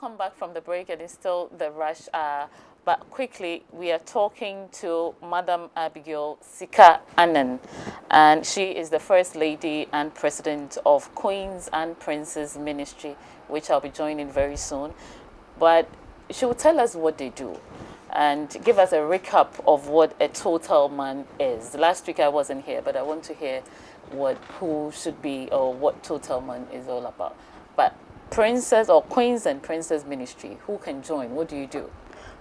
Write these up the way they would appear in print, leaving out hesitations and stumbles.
welcome back from the break, and it's still the rush hour. But quickly, we are talking to Madam Abigail Sika Annan, and she is the First Lady and President of Queens and Princes Ministry, which I'll be joining very soon. But she will tell us what they do and give us a recap of what a total man is. Last week I wasn't here, but I want to hear who should be or what total man is all about. But Princess or Queens and Princess Ministry, who can join? What do you do?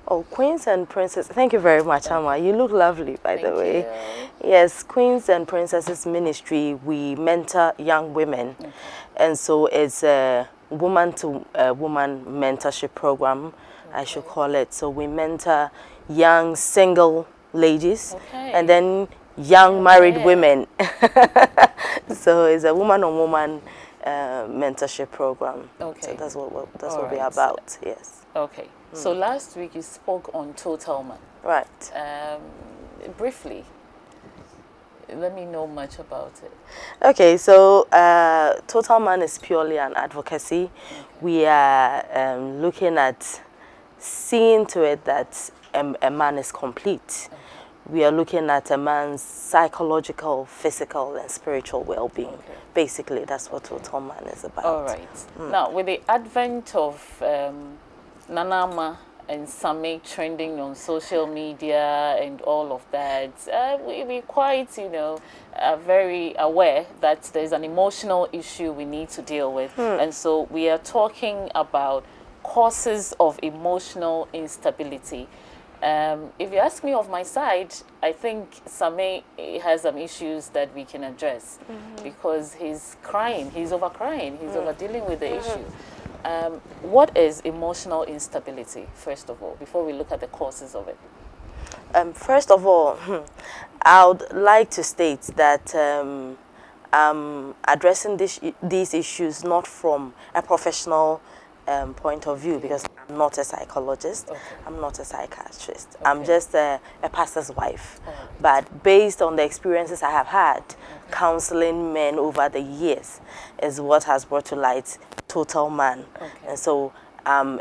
Oh, Queens and Princess. Thank you very much, Amma. You look lovely, by the way. You. Yes, Queens and Princesses Ministry, we mentor young women. Okay. And so it's a woman-to-woman mentorship program, okay. I should call it. So we mentor young single ladies, okay. and then young married women. So it's a woman-on-woman mentorship program. Okay. So that's what we're about, yes. Okay. So last week you spoke on total man. Right. Briefly, let me know much about it. Okay, so total man is purely an advocacy. Okay. We are looking at seeing to it that a man is complete. Okay. We are looking at a man's psychological, physical, and spiritual well-being. Okay. Basically, that's what total man is about. All right. Now, with the advent of Nanama and Same trending on social media and all of that, we quite, are very aware that there's an emotional issue we need to deal with. And so we are talking about causes of emotional instability. If you ask me of my side, I think Same has some issues that we can address because he's crying, he's over crying, he's over dealing with the issue. What is emotional instability, first of all, before we look at the causes of it? First of all, I would like to state that I'm addressing these issues not from a professional point of view, because I'm not a psychologist, okay. I'm not a psychiatrist, okay. I'm just a pastor's wife. Oh. But based on the experiences I have had, okay. counseling men over the years is what has brought to light total man. Okay. And so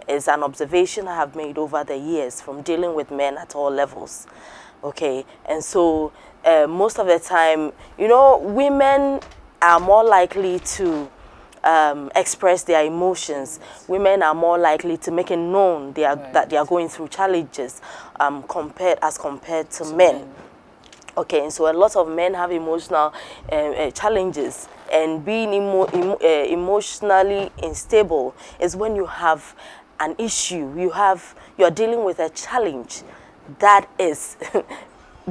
it's an observation I have made over the years from dealing with men at all levels. Okay, and so most of the time, women are more likely to express their emotions. Women are more likely to make it known that they are going through challenges compared to men. Okay, and so a lot of men have emotional challenges, and being emotionally unstable is when you have an issue, you're dealing with a challenge that is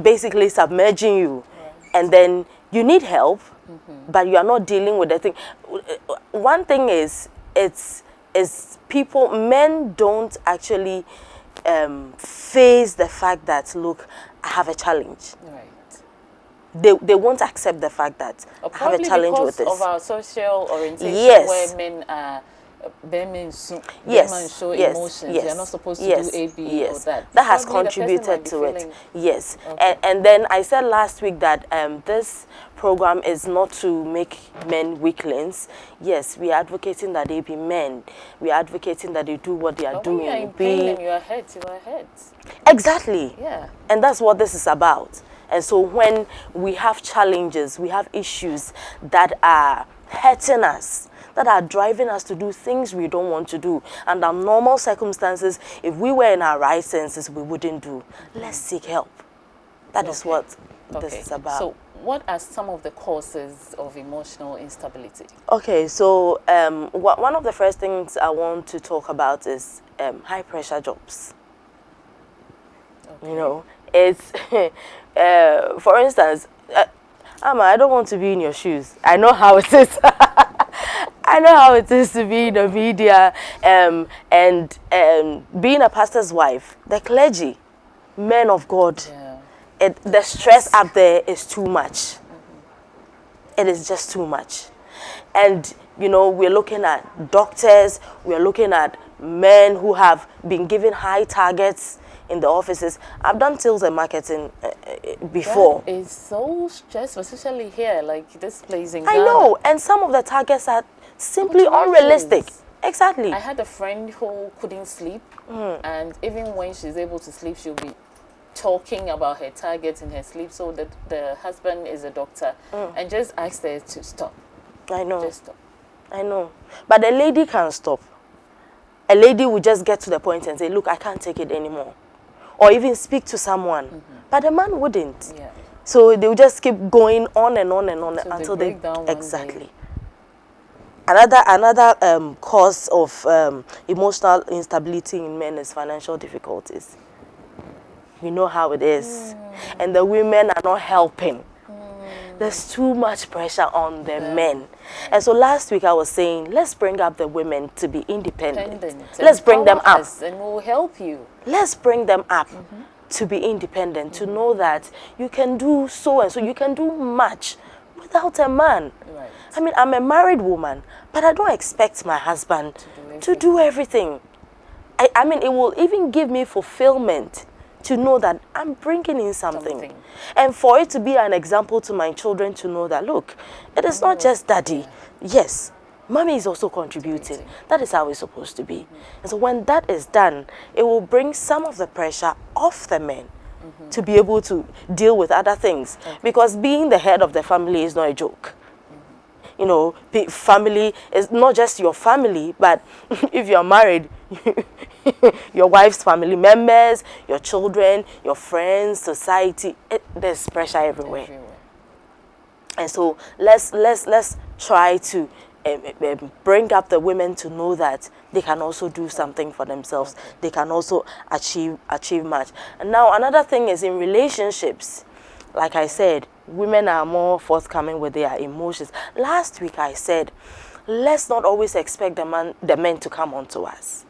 basically submerging you, and then you need help. But you are not dealing with the thing. One thing is, men don't actually face the fact that, look, I have a challenge. Right. They won't accept the fact that I have a challenge with this. Because of our social orientation, yes. where men are show emotions. Yes. They are not supposed to do A, B, or that. That has contributed to it. Yes. Okay. And then I said last week that this program is not to make men weaklings. Yes, we are advocating that they be men. We are advocating that they do what they are doing. When you are in pain and you are hurt, you are hurt. Exactly. Yeah. And that's what this is about. And so when we have challenges, we have issues that are hurting us, that are driving us to do things we don't want to do. Under normal circumstances, if we were in our right senses, we wouldn't do. Let's seek help. That is what this is about. So what are some of the causes of emotional instability? Okay, so one of the first things I want to talk about is high pressure jobs. Okay. It's, for instance, Amma, I don't want to be in your shoes. I know how it is. I know how it is to be in the media and being a pastor's wife, the clergy, men of God. Yeah. The stress up there is too much. It is just too much. And, we're looking at doctors, we're looking at men who have been given high targets in the offices. I've done sales and marketing before. That is so stressful, especially here, like this place in Ghana. I know, and some of the targets are simply unrealistic. Exactly. I had a friend who couldn't sleep, and even when she's able to sleep, she'll be talking about her targets in her sleep. So that the husband is a doctor, and just asked her to stop. I know. Just stop. I know. But a lady can't stop. A lady will just get to the point and say, look, I can't take it anymore. Or even speak to someone. But a man wouldn't. Yeah. So they will just keep going on and on and on So until they break down one exactly. day. Another cause of emotional instability in men is financial difficulties. We know how it is. And the women are not helping. There's too much pressure on the men. And so last week I was saying, let's bring up the women to be independent. Let's bring them up. And we'll help you. Let's bring them up to be independent, to know that you can do so and so, you can do much without a man. Right. I mean, I'm a married woman, but I don't expect my husband to do everything. I mean, it will even give me fulfillment to know that I'm bringing in something. And for it to be an example to my children to know that, look, it is not just daddy. Yes, mommy is also contributing. That is how it's supposed to be. And so when that is done, it will bring some of the pressure off the men to be able to deal with other things. Because being the head of the family is not a joke. You know, family is not just your family, but if you're married, your wife's family members, your children, your friends, society, there's pressure everywhere. And so let's try to bring up the women to know that they can also do something for themselves. They can also achieve much. And now another thing is in relationships. Like I said, women are more forthcoming with their emotions. Last week I said, let's not always expect the men to come onto us.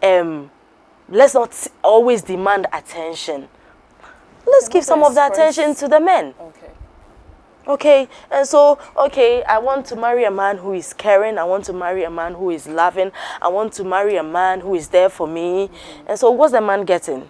Let's not always demand attention. Let's give some of the attention to the men. Okay, and so, I want to marry a man who is caring. I want to marry a man who is loving. I want to marry a man who is there for me. And so what's the man getting?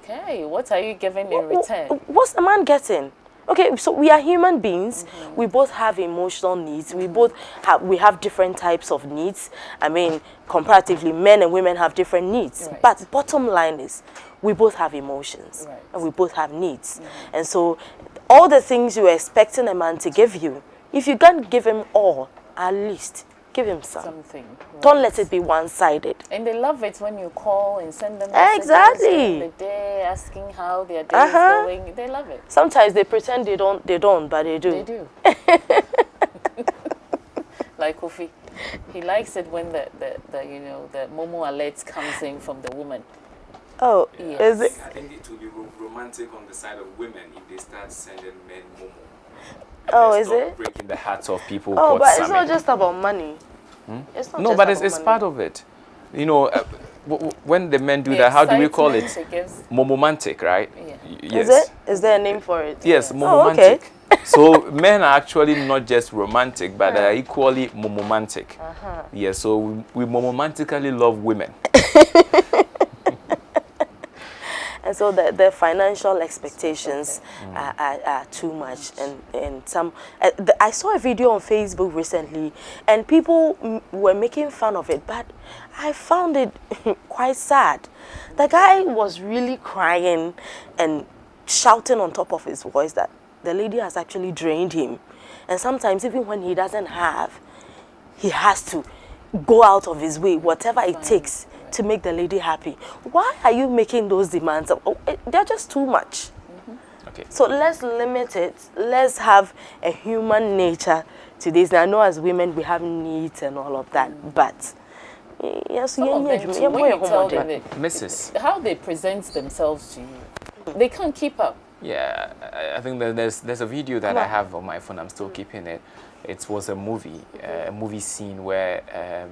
Okay, what are you giving in return? What's the man getting? Okay, so we are human beings. We both have emotional needs. We have different types of needs. I mean, comparatively, men and women have different needs. But bottom line is, we both have emotions. And we both have needs. And so, all the things you're expecting a man to give you, if you can't give him all, at least give him something. Don't let it be one-sided. And they love it when you call and send them messages during the day, asking how their day is going. They love it. Sometimes they pretend they don't, but they do. They do. Like Kofi, he likes it when the Momo alert comes in from the woman. Oh, yes. Is it? I think it will be romantic on the side of women if they start sending men Momo. Oh, is it? Breaking the hearts of people. Oh, but it's not just about money. It's not no, but it's part of it. You know, when the men do that, how do we call it? Momomantic, right? Yeah. Yes. Is it? Is there a name for it? Yes, momomantic. So men are actually not just romantic, but they are equally momomantic. Yes, so we momomantically love women. And so the financial expectations are too much. And some, I saw a video on Facebook recently, and people were making fun of it, but I found it quite sad. The guy was really crying and shouting on top of his voice that the lady has actually drained him. And sometimes even when he doesn't have, he has to go out of his way, whatever it takes, to make the lady happy. Why are you making those demands? They're just too much. Okay. So let's limit it. Let's have a human nature to this. Now, I know as women we have needs and all of that, but yes, when you tell them Mrs. how they present themselves to you, they can't keep up. Yeah, I think that there's a video that I have on my phone. I'm still keeping it. It was a movie scene where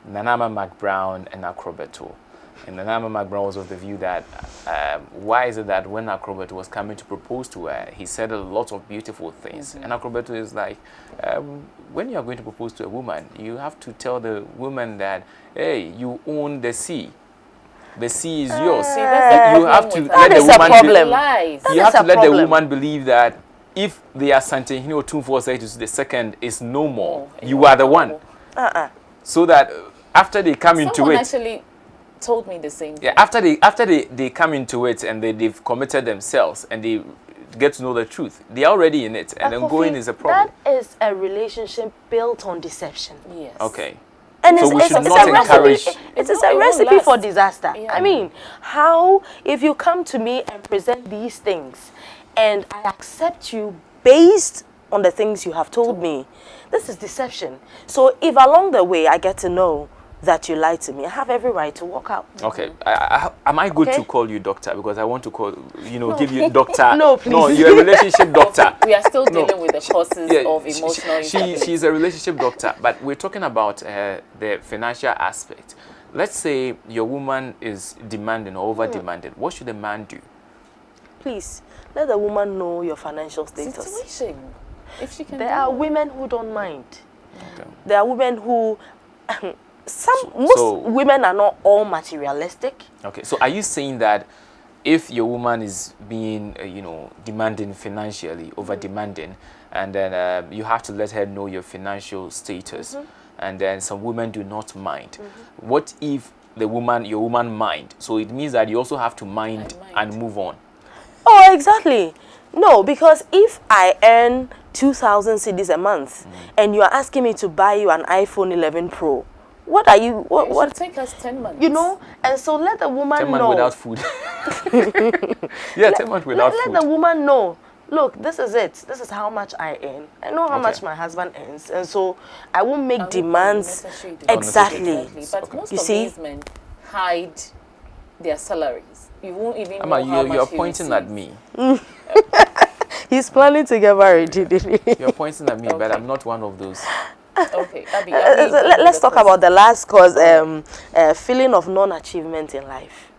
Nanama McBrown and Acrobato. And Nanama McBrown was of the view that why is it that when Acrobato was coming to propose to her, he said a lot of beautiful things. And Acrobato is like, when you are going to propose to a woman, you have to tell the woman that, hey, you own the sea. The sea is yours. See, that's you have to let the woman you have to let the woman believe that if the Asante Hino 246 the second is no more, you are the one. so that after they come into Someone it, actually told me the same thing. yeah, after they come into it and they've committed themselves and they get to know the truth, they're already in it, and then going is a problem. That is a relationship built on deception. Yes. Okay. And So we should not a encourage. Recipe, it is It a won't recipe for last. disaster. Yeah. I mean, how if you come to me and present these things, and I accept you based on the things you have told me, this is deception. So if along the way I get to know that you lied to me, I have every right to walk out. Okay, am I good Okay. to call you doctor? Because I want to call, give you doctor. No, please. No, you're a relationship doctor. We are still dealing with the causes of emotional instability. She's a relationship doctor, but we're talking about the financial aspect. Let's say your woman is demanding or over-demanding. What should a man do? Please, let the woman know your financial status. Situation. If she can There do are it. women who don't mind. Okay. There are women who most so- women are not all materialistic. Okay, so are you saying that if your woman is being, demanding financially, over-demanding, and then you have to let her know your financial status, and then some women do not mind. What if your woman mind? So it means that you also have to mind and move on. Oh, exactly. No, because if I earn 2,000 cedis a month and you are asking me to buy you an iPhone 11 Pro, what are you? It should What? take us 10 months. You know, and so let the woman 10 know. months without food. Yeah, 10 months without let food. the woman know. Look, this is it. This is how much I earn. I know how Okay. much my husband earns, and so I won't make And demands. unnecessary demands. Exactly. But Okay. most You of see? these men hide their salaries. You won't even Ama, know how much you're he pointing at receives. me. He's planning to get married. You're pointing at me, but Okay. I'm not one of those. Okay, Abby, So let's talk about the last cause, feeling of non-achievement in life.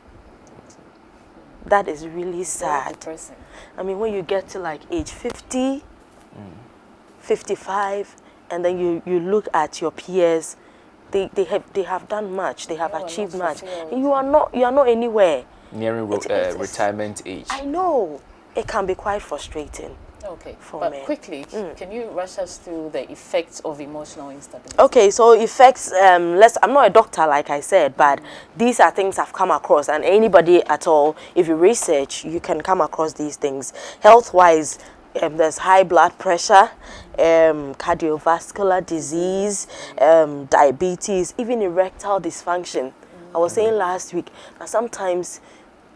That is really sad. person. I mean, when you get to like age 50, 55, and then you look at your peers, they have done much, they have You are achieved not much. fulfilled. And you are not anywhere. Nearing It's- retirement age. I know it can be quite frustrating. Okay, For but men. quickly, can you rush us through the effects of emotional instability? Okay, so effects, I'm not a doctor like I said, but these are things I've come across, and anybody at all, if you research, you can come across these things. Health-wise, there's high blood pressure, cardiovascular disease, diabetes, even erectile dysfunction. I was saying last week that sometimes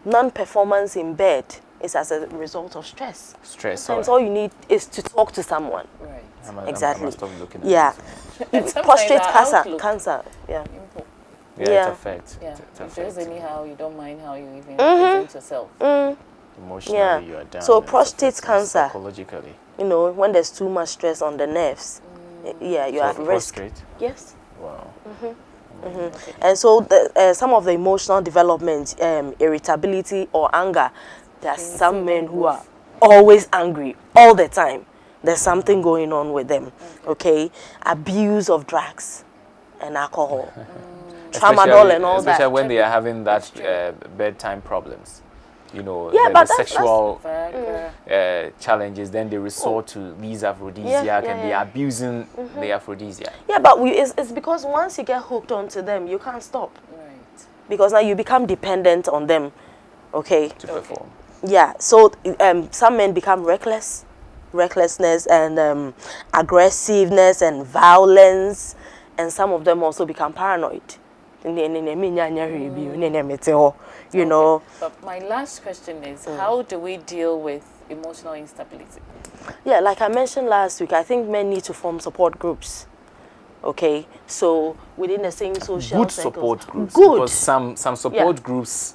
non-performance in bed is as a result of stress. Stress. Sometimes all you need is to talk to someone. Right. Exactly. I must stop looking at Yeah. And sometimes Prostate our cancer. outlook- Cancer. Yeah. Yeah, Yeah. it affects. Yeah, It if affects. there's anyhow, you don't mind how you even present yourself. Emotionally, Yeah. you are down. So it prostate affects you cancer. psychologically. You know, when there's too much stress on the nerves, yeah, you're at risk. Prostate. Yes. Wow. And so some of the emotional development, irritability or anger, there are some men who are always angry all the time. There's something going on with them. Okay. Abuse of drugs and alcohol, tramadol and all that. Especially when they are having that bedtime problems. Yeah, the but that's- sexual Viagra. challenges, then they resort to these aphrodisiac and they are abusing the aphrodisiac. Yeah, but it's because once you get hooked onto them, you can't stop. Right. Because now you become dependent on them. Okay. To perform. Yeah, so some men become recklessness and aggressiveness and violence, and some of them also become paranoid. You know. But my last question is, how do we deal with emotional instability? Yeah, like I mentioned last week, I think men need to form support groups. Okay, so within the same social Good circles. support groups. Good. Because some support groups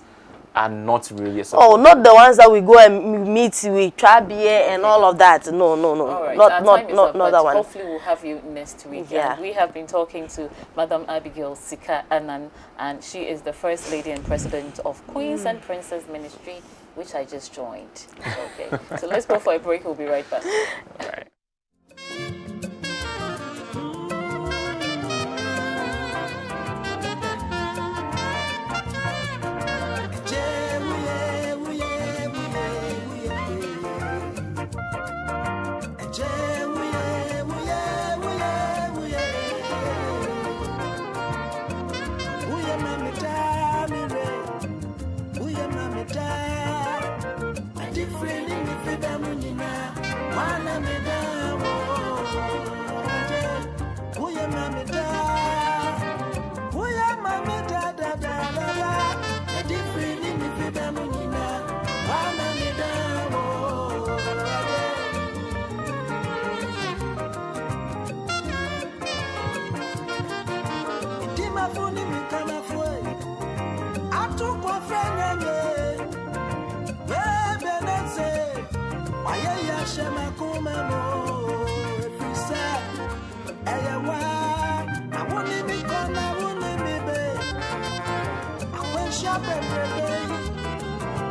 are not really a Oh, support. not the ones that we go and meet, we try beer and all of that. No. All right, Not our time is up, that but one. hopefully we'll have you next week. Yeah. And we have been talking to Madam Abigail Sika Anan, and she is the First Lady and President of Queens and Princes Ministry, which I just joined. Okay, so let's go for a break. We'll be right back. All right.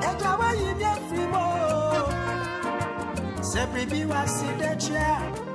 Ejawa yimye frimo. Se pribi wa si de chia.